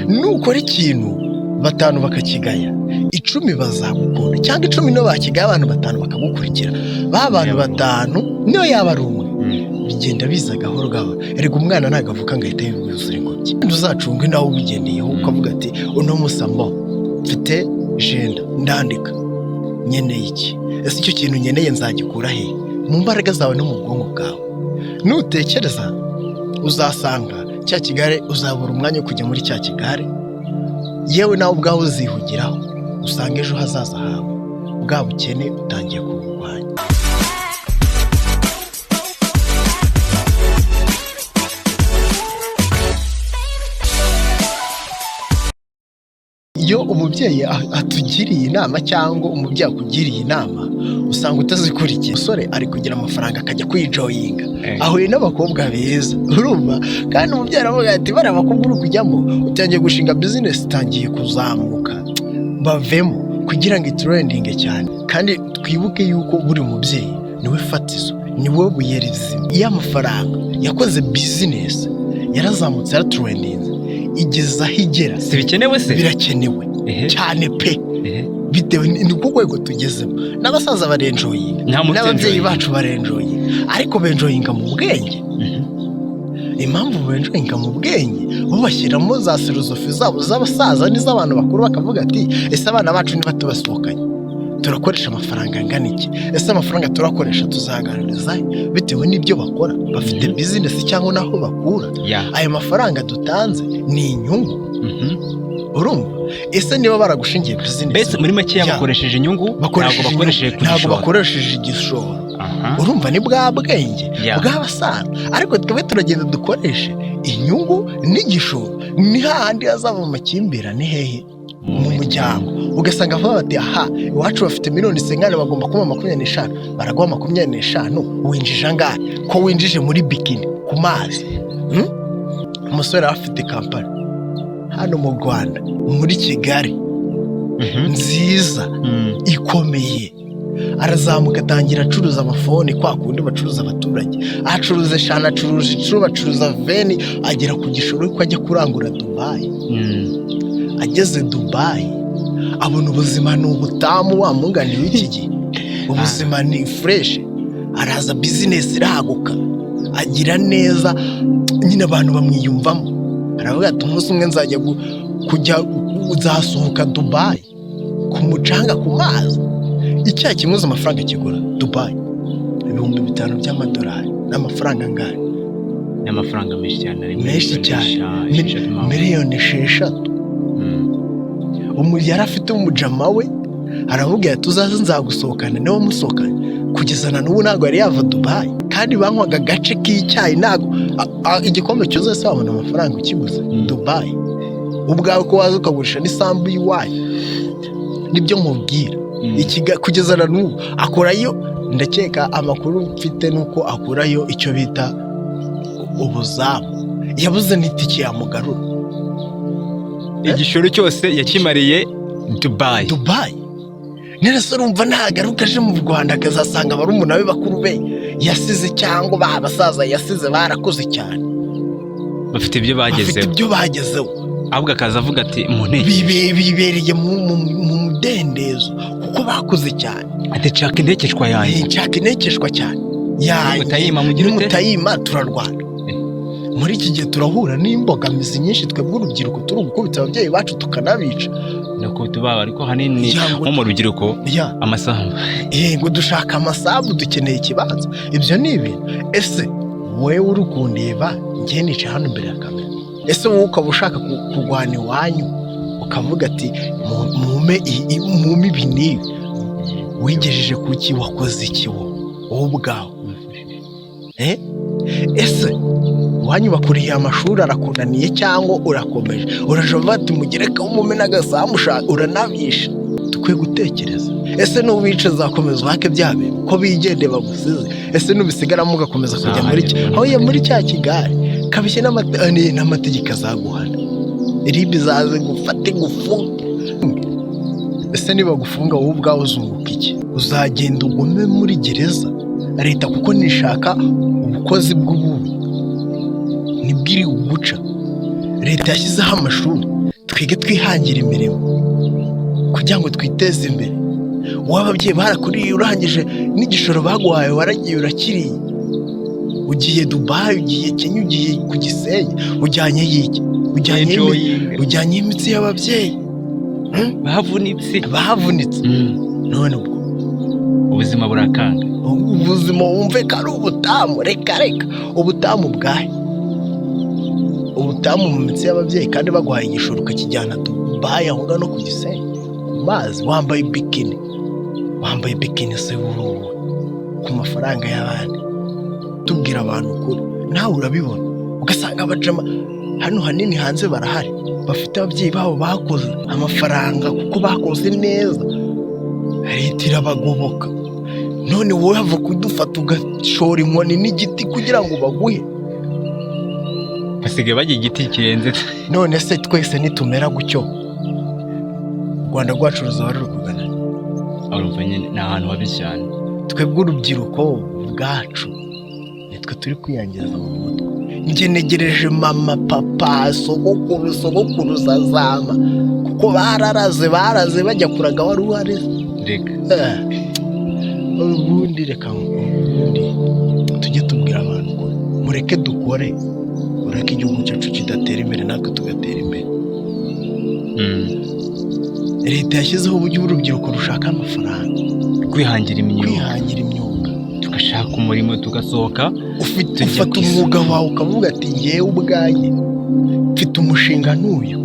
nukora ikintu batanu bakakigaya 10 bazagukunda cyangwa 10 no bakigaya abantu batanu bakagukurikira ba bantu batanu niyo yaba ari umwe bigenda biza gahoro gahoro erega umwana nagavuka ngahita yuzura ingobyi uzacunga nawe ubigendeyeho ukavuga ati uno musamo mfite jenda ndandika nyeneye iki ese icyo kintu nyeneye nzagikura he mu mbaraga zawe no mu bwonko bwawe nutekereza uzasanga cya kigare uzabura umwanya wo kujya muri cya kigare yewe nawe ubwawe uzihugiraho usanga ejo hazaza hawe bwa bukene utangiye kuburwanya. Iyo umubyeyi atugiriye inama cyangwa umubyeyi akugiriye inama usanga utazikurikiye. Umusore ari kugira amafaranga akajya kwijoyinga ahuye n'abakobwa beza urumva, kandi umubyeyi aravuga ati bari abakobwa uri kujyamo utangiye gushinga business itangiye kuzamuka bavemo kugira ngo itrendinge cyane. Kandi twibuke yuko buri mubyeyi niwe fatizo, niwe buye rizima. Iyo amafaranga yakoze business yarazamutse yaratrendinze igeza aho igera, si bikenewe se? Birakenewe cyane pe, bitewe ni ku rwego tugezemo. N'abasaza barenjoyinga, n'ababyeyi bacu barenjoyinga, ariko benjoyinga mu bwenge. Impamvu benjoyinga mu bwenge bo bashyiramo za filozofi zabo z'abasaza n'iz'abantu bakuru, bakavuga ati ese abana bacu niba tubasohokanye turakoresha amafaranga angana iki, ese amafaranga turakoresha tuzaganiriza bitewe n'ibyo bakora, bafite business cyangwa naho bakura ayo mafaranga dutanze ni inyungu. Urumva, ese niba baragushingiye business bese muri make yabakoresheje inyungu, ntabwo bakoresheje igishoro. Urumva ni bwa bwenge bw'abasaza, ariko twebwe turagenda dukoreshe inyungu n'igishoro. Ni hahandi hazava amakimbirane hehe mu muryango, ugasanga avuga bati aha iwacu bafite miliyoni sengane bagomba kuba 25, baraguha 25, winjije angahe ko winjije muri bikini ku mazi. Umusore afite kampani hano mu Rwanda muri Kigali nziza ikomeye, arazamuka atangira acuruza amafoni kwa kundi bacuruza abaturage, acuruza eshanu, acuruza icuru, bacuruza veni, agera ku gishoro ko ajya kurangura Dubai. Ageze Dubai abona ubuzima ni ubutamu, wamunganira iki gihe ubuzima ni fresh, araza business irahaguka agira neza, nyine abantu bamwiyumvamo. Aravuga ati umunsi umwe nzajya kujya uzasohoka Dubai ku mucanga ku mazi. Icyaha kimuza amafaranga kigura Dubai $5,000 by'amadolari, n'amafaranga angana, n'amafaranga menshi cyane, miliyoni 6. Yari afite umujama we, aravuga ati uzaze nzagusohokana, niwe musohokanye kugeza na n'ubu ntabwo yari yava Dubai. Kandi banywaga agace k'icyayi, ntabwo igikombe cyuzuye se wabona amafaranga ukiguze Dubai. Ubwawe ko waza ukagurisha n'isambu y'iwayo. Nibyo nkubwira, kugeza na n'ubu akorayo. Ndakeka amakuru mfite nuko akorayo icyo bita ubuzamu, yabuze n'itike yamugarura. Igishoro cyose yakimariye Dubai. Nese urumva nagaruka aje mu Rwanda akazasanga barumuna be bakuru be yasize, cyangwa babasaza yasize barakoze cyane, bafite ibyo bagezeho, ahubwo akaza avuga ati bibereye mu mudendezo kuko bakoze cyane. Ati nshaka intekeshwa cyane mutayima turarwana. Muri iki gihe turahura n'imbogamizi nyinshi, twebwe urubyiruko turi gukubita ababyeyi bacu tukanabica. Nuko tubaba, ariko hanini nko mu rubyiruko amasambu, ngo dushaka amasambu, dukeneye ikibanza. Ibyo ni ibintu. Ese wowe uri kundeba njye nicaye hano imbere ya kamera, ese wowe ukaba ushaka kurwana iwanyu ukavuga ati mume ibi n'ibi, wigejeje kuki, wakoze iki wowe ubwawe? Ese wanyu bakuriye amashuri arakunaniye cyangwa urakomeje? Urajova ati mugereka umume n'agasamusha uranabisha. Tukwiye gutekereza, ese nubice zakomeza wake byabe ko bigende bagusize? Ese nubisigaramo ugakomeza kujya muri cya kigare kabishye n'amategeko azaguhana, iribi zaze gufate gufunga. Ese niba gufunga wowe ubwawe uzunguka iki? Uzagenda ugume muri gereza leta kuko nishaka ubukozi bw'ububi nibwiri uguca. Leta yashyizeho amashuri twige twihangira imirimo kugira ngo twiteze imbere. wowe ababyeyi barakuriye urangije n'igishoro baguhaye waragiye urakiriye, ugiye Dubai, ugiye Kenya, ugiye ku Gisenyi, ujyanye y'iki? ujyanye imitsi y'ababyeyi bavunitse. none ubwo ubuzima burakanga, ubuzima wumve ko ari ubutamu. reka ubutamu bwahe? ubutamu mu mitsi y'ababyeyi kandi baguhaye igishoro ukakijyana Dubai aho ngaho no ku Gisenyi ku mazi, wambaye bikini se buruwe ku mafaranga y'abandi. tubwira abantu ukuri, nawe urabibona. ugasanga abajama hano hanini hanze barahari bafite ababyeyi babo bakoze amafaranga kuko bakoze neza, leta irabagoboka. none wowe hava kudufata ugashora inkoni n'igiti kugira ngo baguhe. basigaye bagira igiti kirenze. none se twese nitumera gutyo u Rwanda rwacu ruzaba ruri kugana? urumva nyine ni ahantu habi cyane. twebwe urubyiruko bwacu nitwe turi kwiyangiza mu mutwe. njye negereje mama, papa, sogokuru zazama kuko baraze bajya kuraga wari uwareze. ubundi reka tujye tubwira abantu ko mureke dukore, ureke igihugu cyacu kidatera imbere natwe tugatera imbere. leta yashyizeho uburyo urubyiruko rushaka amafaranga, kwihangira imyuga, tugashaka umurimo, tugasohoka. ufata umwuga wawe ukavuga ati ngewe ubwanjye mfite umushinga n'uyu,